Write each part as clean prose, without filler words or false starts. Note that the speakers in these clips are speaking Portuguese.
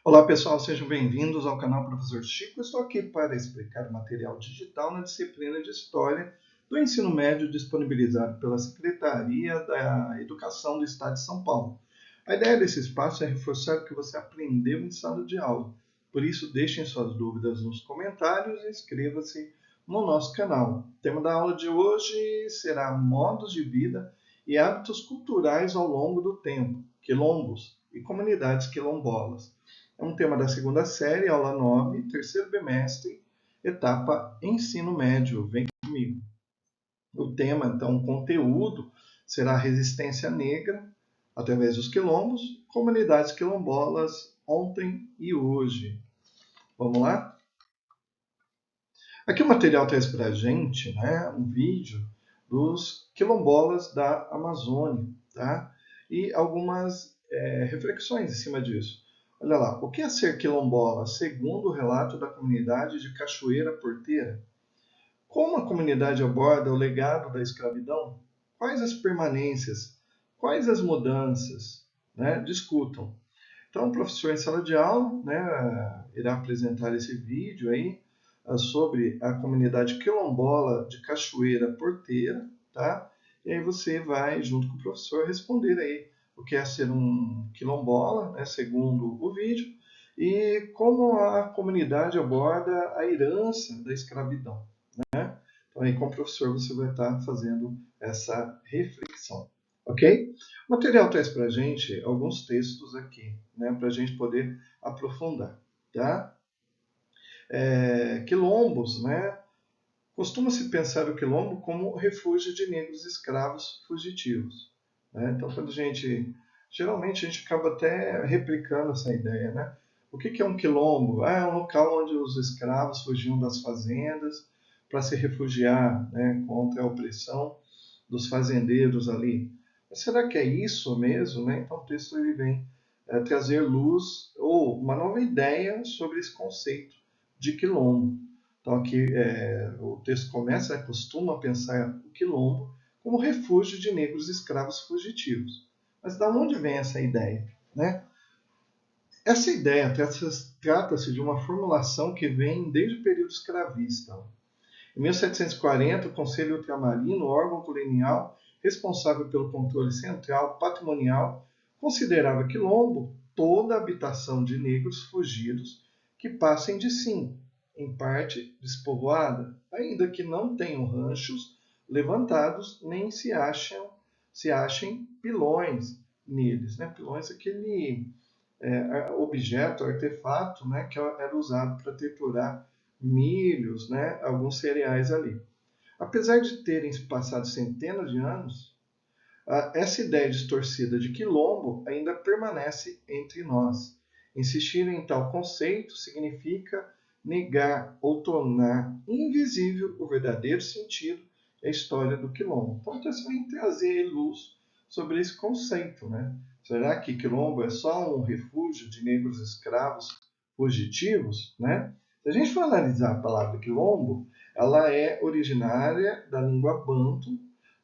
Olá pessoal, sejam bem-vindos ao canal Professor Chico. Estou aqui para explicar o material digital na disciplina de História do Ensino Médio disponibilizado pela Secretaria da Educação do Estado de São Paulo. A ideia desse espaço é reforçar o que você aprendeu em sala de aula. Por isso, deixem suas dúvidas nos comentários e inscreva-se no nosso canal. O tema da aula de hoje será modos de vida e hábitos culturais ao longo do tempo, quilombos e comunidades quilombolas. É um tema da segunda série, aula 9, terceiro bimestre, etapa ensino médio. Vem comigo. O tema, então, o conteúdo será resistência negra através dos quilombos, comunidades quilombolas ontem e hoje. Vamos lá? Aqui o material traz para a gente, né, um vídeo dos quilombolas da Amazônia, tá? E algumas reflexões em cima disso. Olha lá, o que é ser quilombola, segundo o relato da comunidade de Cachoeira Porteira? Como a comunidade aborda o legado da escravidão? Quais as permanências? Quais as mudanças? Né? Discutam. Então, o professor em sala de aula, né, irá apresentar esse vídeo aí sobre a comunidade quilombola de Cachoeira Porteira, tá? E aí você vai, junto com o professor, responder aí o que é ser um quilombola, né, segundo o vídeo, e como a comunidade aborda a herança da escravidão, né? Então, aí com o professor você vai estar fazendo essa reflexão. Ok? O material traz para a gente alguns textos aqui, né, para a gente poder aprofundar. Tá? Quilombos, né? Costuma-se pensar o quilombo como refúgio de negros escravos fugitivos. Né? Então, quando geralmente a gente acaba até replicando essa ideia, né? O que é um quilombo? É um local onde os escravos fugiam das fazendas para se refugiar, né, contra a opressão dos fazendeiros ali. Mas será que é isso mesmo? Né? Então o texto ele vem trazer luz ou uma nova ideia sobre esse conceito de quilombo. Então aqui o texto começa, costuma pensar o quilombo como refúgio de negros escravos fugitivos. Mas de onde vem essa ideia? Né? Essa ideia trata-se de uma formulação que vem desde o período escravista. Em 1740, o Conselho Ultramarino, órgão colonial responsável pelo controle central patrimonial, considerava quilombo toda a habitação de negros fugidos que passem de sim, em parte despovoada, ainda que não tenham ranchos levantados nem se achem pilões neles. Né? Pilões é aquele objeto, artefato, né, que era usado para triturar milhos, né, alguns cereais ali. Apesar de terem passado centenas de anos, essa ideia distorcida de quilombo ainda permanece entre nós. Insistir em tal conceito significa negar ou tornar invisível o verdadeiro sentido e a história do quilombo. Então, isso vem trazer luz sobre esse conceito, né? Será que quilombo é só um refúgio de negros escravos fugitivos, né? Se a gente for analisar a palavra quilombo, ela é originária da língua banto,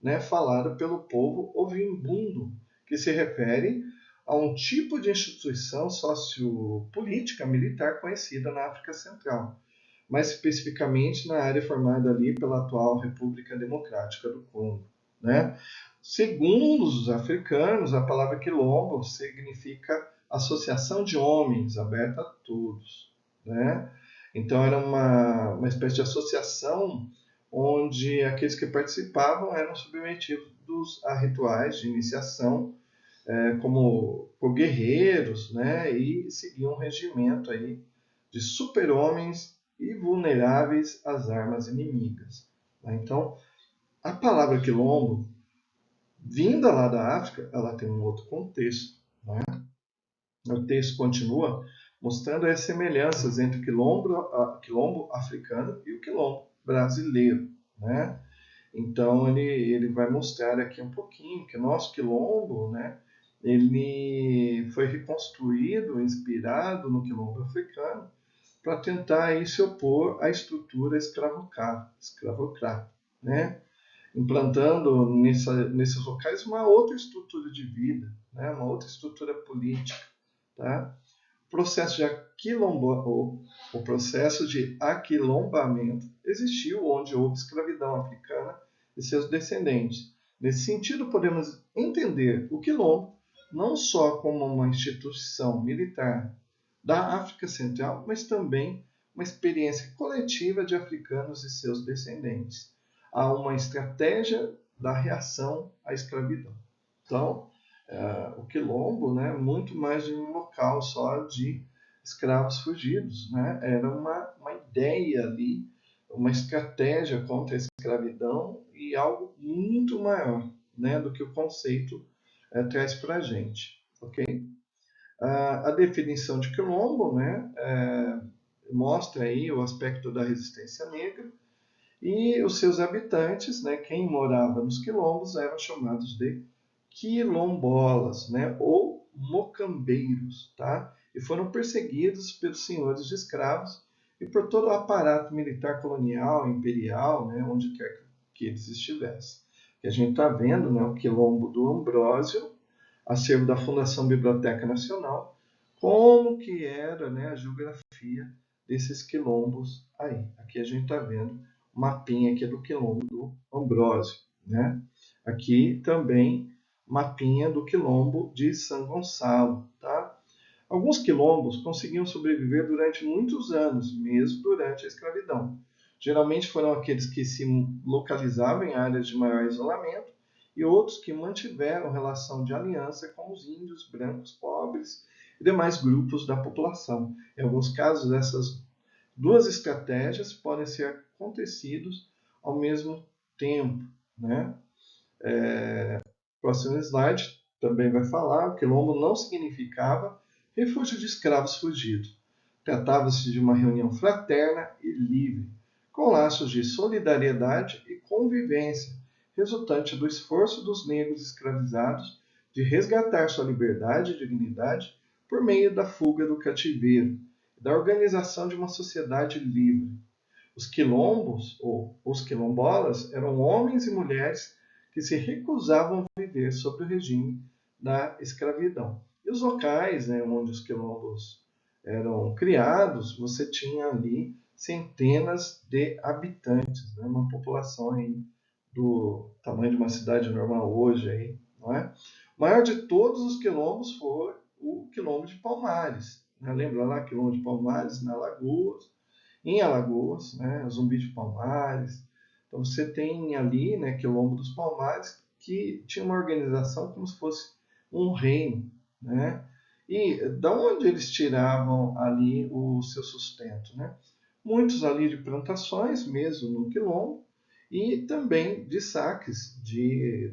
né, falada pelo povo ovimbundo, que se refere a um tipo de instituição sociopolítica militar conhecida na África Central, mais especificamente na área formada ali pela atual República Democrática do Congo. Né? Segundo os africanos, a palavra quilombo significa associação de homens, aberta a todos. Né? Então era uma espécie de associação onde aqueles que participavam eram submetidos a rituais de iniciação como por guerreiros, né, e seguiam um regimento aí de super-homens e vulneráveis às armas inimigas. Né? Então, a palavra quilombo, vinda lá da África, ela tem um outro contexto. Né? O texto continua mostrando as semelhanças entre o quilombo africano e o quilombo brasileiro. Né? Então ele vai mostrar aqui um pouquinho que o nosso quilombo, né, ele foi reconstruído, inspirado no quilombo africano, para tentar aí se opor à estrutura escravocrata, né? Implantando nesses locais uma outra estrutura de vida, né? Uma outra estrutura política. Tá? processo de o processo de aquilombamento existiu onde houve escravidão africana e seus descendentes. Nesse sentido, podemos entender o quilombo não só como uma instituição militar da África Central, mas também uma experiência coletiva de africanos e seus descendentes. Há uma estratégia da reação à escravidão. Então, o quilombo, né, muito mais de um local só de escravos fugidos, né? Era uma ideia ali, uma estratégia contra a escravidão e algo muito maior, né, do que o conceito traz para a gente, ok? A definição de quilombo, né, mostra aí o aspecto da resistência negra e os seus habitantes, né, quem morava nos quilombos eram chamados de quilombolas, né, ou mocambeiros, tá? E foram perseguidos pelos senhores de escravos e por todo o aparato militar colonial, imperial, né, onde quer que eles estivessem. Que a gente está vendo, né, o quilombo do Ambrósio, acervo da Fundação Biblioteca Nacional, como que era, né, a geografia desses quilombos aí. Aqui a gente está vendo o mapinha aqui do quilombo do Ambrósio, né? Aqui também mapinha do quilombo de São Gonçalo, tá? Alguns quilombos conseguiam sobreviver durante muitos anos, mesmo durante a escravidão. Geralmente foram aqueles que se localizavam em áreas de maior isolamento e outros que mantiveram relação de aliança com os índios brancos pobres e demais grupos da população. Em alguns casos, essas duas estratégias podem ser acontecidos ao mesmo tempo, né? Próximo slide também vai falar, o quilombo não significava refúgio de escravos fugidos. Tratava-se de uma reunião fraterna e livre, com laços de solidariedade e convivência, resultante do esforço dos negros escravizados de resgatar sua liberdade e dignidade por meio da fuga do cativeiro e da organização de uma sociedade livre. Os quilombos, ou os quilombolas, eram homens e mulheres que se recusavam a viver sob o regime da escravidão. E os locais, né, onde os quilombos eram criados, você tinha ali centenas de habitantes, né, uma população aí do tamanho de uma cidade normal hoje. Aí, não é? O maior de todos os quilombos foi o quilombo de Palmares. Né? Lembra lá, quilombo de Palmares, em Alagoas, né, Zumbi de Palmares. Então você tem ali, né, Quilombo dos Palmares, que tinha uma organização como se fosse um reino, né? E da onde eles tiravam ali o seu sustento, né? Muitos ali de plantações, mesmo no Quilombo, e também de saques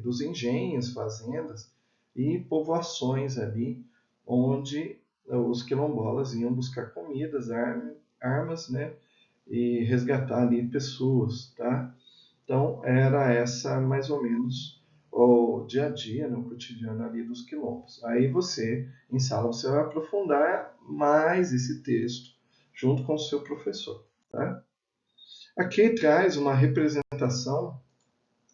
dos engenhos, fazendas e povoações ali, onde os quilombolas iam buscar comidas, armas, né? E resgatar ali pessoas, tá? Então era essa mais ou menos o dia a dia, no cotidiano ali dos quilombos. Aí você, em sala, você vai aprofundar mais esse texto junto com o seu professor, tá? Aqui traz uma representação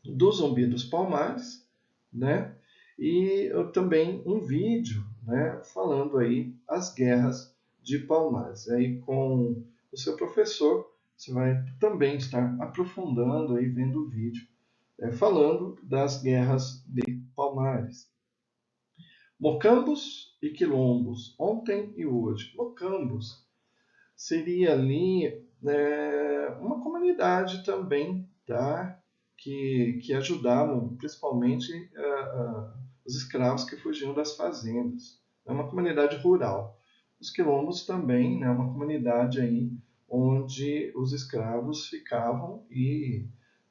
do Zumbi dos Palmares, né? E também um vídeo, né, falando aí as guerras de Palmares. Aí com o seu professor, você vai também estar aprofundando aí, vendo o vídeo, falando das guerras de Palmares. Mocambos e quilombos, ontem e hoje. Mocambos seria ali uma comunidade também, tá? Que ajudavam principalmente os escravos que fugiam das fazendas. É uma comunidade rural. Os quilombos também, né, uma comunidade aí onde os escravos ficavam e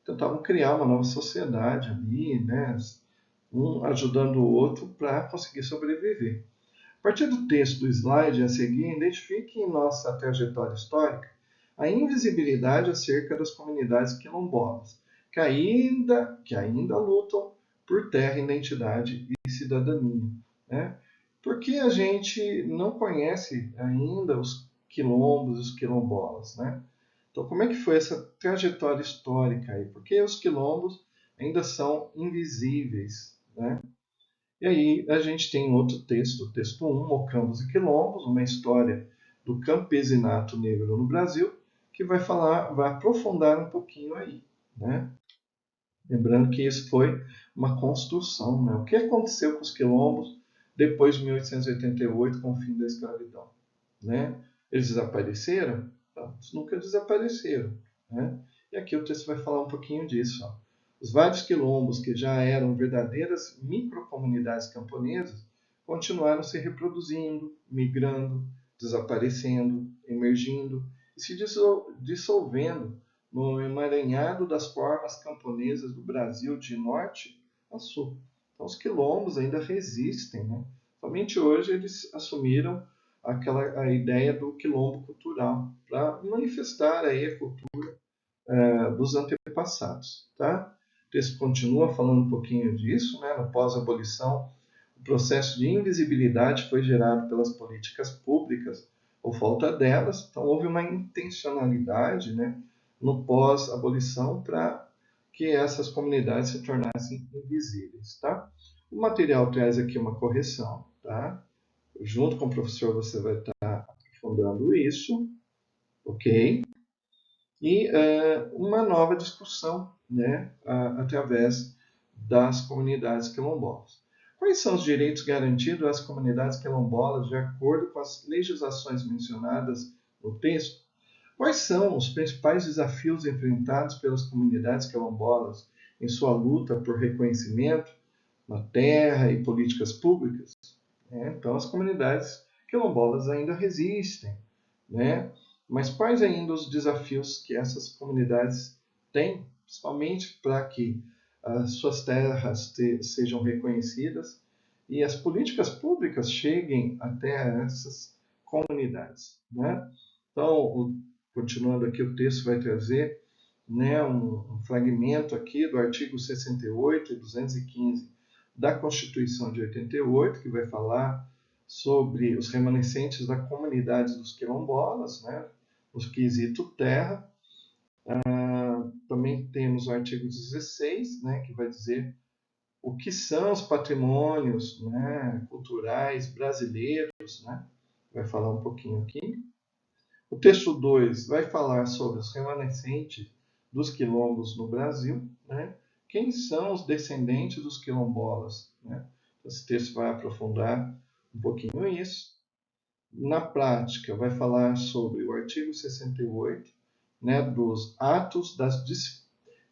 tentavam criar uma nova sociedade ali, né, um ajudando o outro para conseguir sobreviver. A partir do texto do slide a seguir, identifique em nossa trajetória histórica a invisibilidade acerca das comunidades quilombolas, que ainda lutam por terra, identidade e cidadania. Né? Porque a gente não conhece ainda os quilombos e os quilombolas. Né? Então, como é que foi essa trajetória histórica aí? Porque os quilombos ainda são invisíveis. Né? E aí a gente tem outro texto, o texto 1, Mocambos e Quilombos, uma história do campesinato negro no Brasil, que vai aprofundar um pouquinho aí, né? Lembrando que isso foi uma construção, né? O que aconteceu com os quilombos depois de 1888, com o fim da escravidão, né? Eles desapareceram? Não, eles nunca desapareceram, né? E aqui o texto vai falar um pouquinho disso. Ó. Os vários quilombos, que já eram verdadeiras microcomunidades camponesas, continuaram se reproduzindo, migrando, desaparecendo, emergindo e se dissolvendo no emaranhado das formas camponesas do Brasil de norte a sul. Então, os quilombos ainda resistem, né? Somente hoje eles assumiram a ideia do quilombo cultural para manifestar aí a cultura dos antepassados, tá? O texto continua falando um pouquinho disso, né? No pós-abolição, o processo de invisibilidade foi gerado pelas políticas públicas ou falta delas, então houve uma intencionalidade, né, no pós-abolição para que essas comunidades se tornassem invisíveis, tá? O material traz aqui uma correção, tá? Junto com o professor você vai estar aprofundando isso, ok? E uma nova discussão, né, através das comunidades quilombolas. Quais são os direitos garantidos às comunidades quilombolas de acordo com as legislações mencionadas no texto? Quais são os principais desafios enfrentados pelas comunidades quilombolas em sua luta por reconhecimento na terra e políticas públicas? Então, as comunidades quilombolas ainda resistem, né? Mas quais ainda os desafios que essas comunidades têm, principalmente para que as suas terras sejam reconhecidas e as políticas públicas cheguem até essas comunidades, né? Então, continuando aqui, o texto vai trazer, né, um fragmento aqui do artigo 68 e 215 da Constituição de 88, que vai falar sobre os remanescentes da comunidade dos quilombolas, né, no quesito terra. Também temos o artigo 16, né, que vai dizer o que são os patrimônios, né, culturais brasileiros, né, vai falar um pouquinho aqui. O texto 2 vai falar sobre os remanescentes dos quilombos no Brasil, né? Quem são os descendentes dos quilombolas, né? Esse texto vai aprofundar um pouquinho isso. Na prática, vai falar sobre o artigo 68, né, dos atos das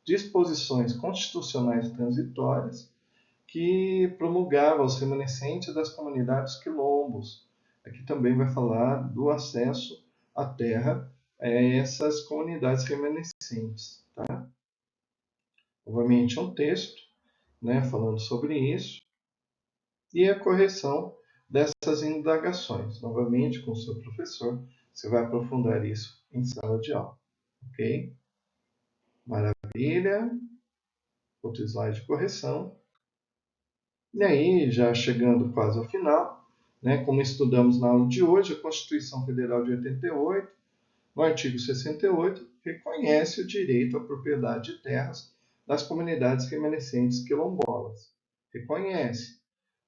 disposições constitucionais transitórias que promulgava os remanescentes das comunidades quilombos. Aqui também vai falar do acesso à terra a essas comunidades remanescentes. Tá? Novamente é um texto, né, falando sobre isso e a correção dessas indagações. Novamente, com o seu professor, você vai aprofundar isso em sala de aula. Ok? Maravilha. Outro slide de correção. E aí, já chegando quase ao final, né, como estudamos na aula de hoje, a Constituição Federal de 88, no artigo 68, reconhece o direito à propriedade de terras das comunidades remanescentes quilombolas. Reconhece.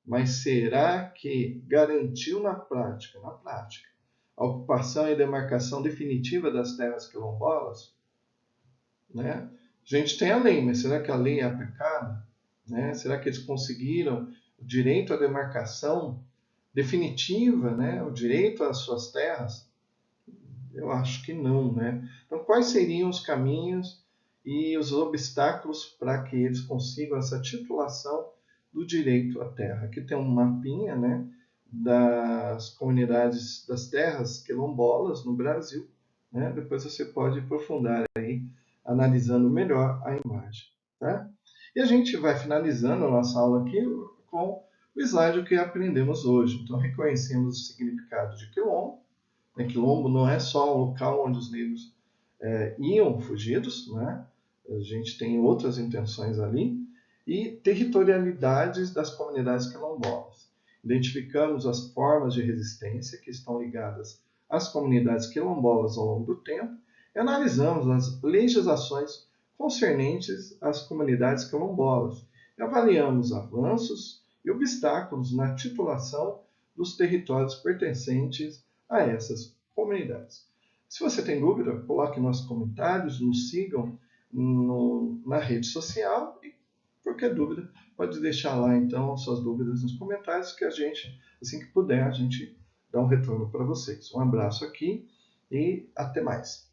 Mas será que garantiu na prática, a ocupação e demarcação definitiva das terras quilombolas? Né? A gente tem a lei, mas será que a lei é aplicada? Né? Será que eles conseguiram o direito à demarcação definitiva, né? O direito às suas terras? Eu acho que não, né? Então, quais seriam os caminhos e os obstáculos para que eles consigam essa titulação do direito à terra? Aqui tem um mapinha, né, das comunidades das terras quilombolas no Brasil, né? Depois você pode aprofundar aí, analisando melhor a imagem, tá? E a gente vai finalizando a nossa aula aqui com o slide que aprendemos hoje. Então, reconhecemos o significado de quilombo. Quilombo não é só um local onde os negros iam fugidos, né? A gente tem outras intenções ali, e territorialidades das comunidades quilombolas. Identificamos as formas de resistência que estão ligadas às comunidades quilombolas ao longo do tempo e analisamos as legislações concernentes às comunidades quilombolas. E avaliamos avanços e obstáculos na titulação dos territórios pertencentes a essas comunidades. Se você tem dúvida, coloque nos comentários, nos sigam na rede social e qualquer dúvida, pode deixar lá então suas dúvidas nos comentários que a gente, assim que puder, a gente dá um retorno para vocês. Um abraço aqui e até mais.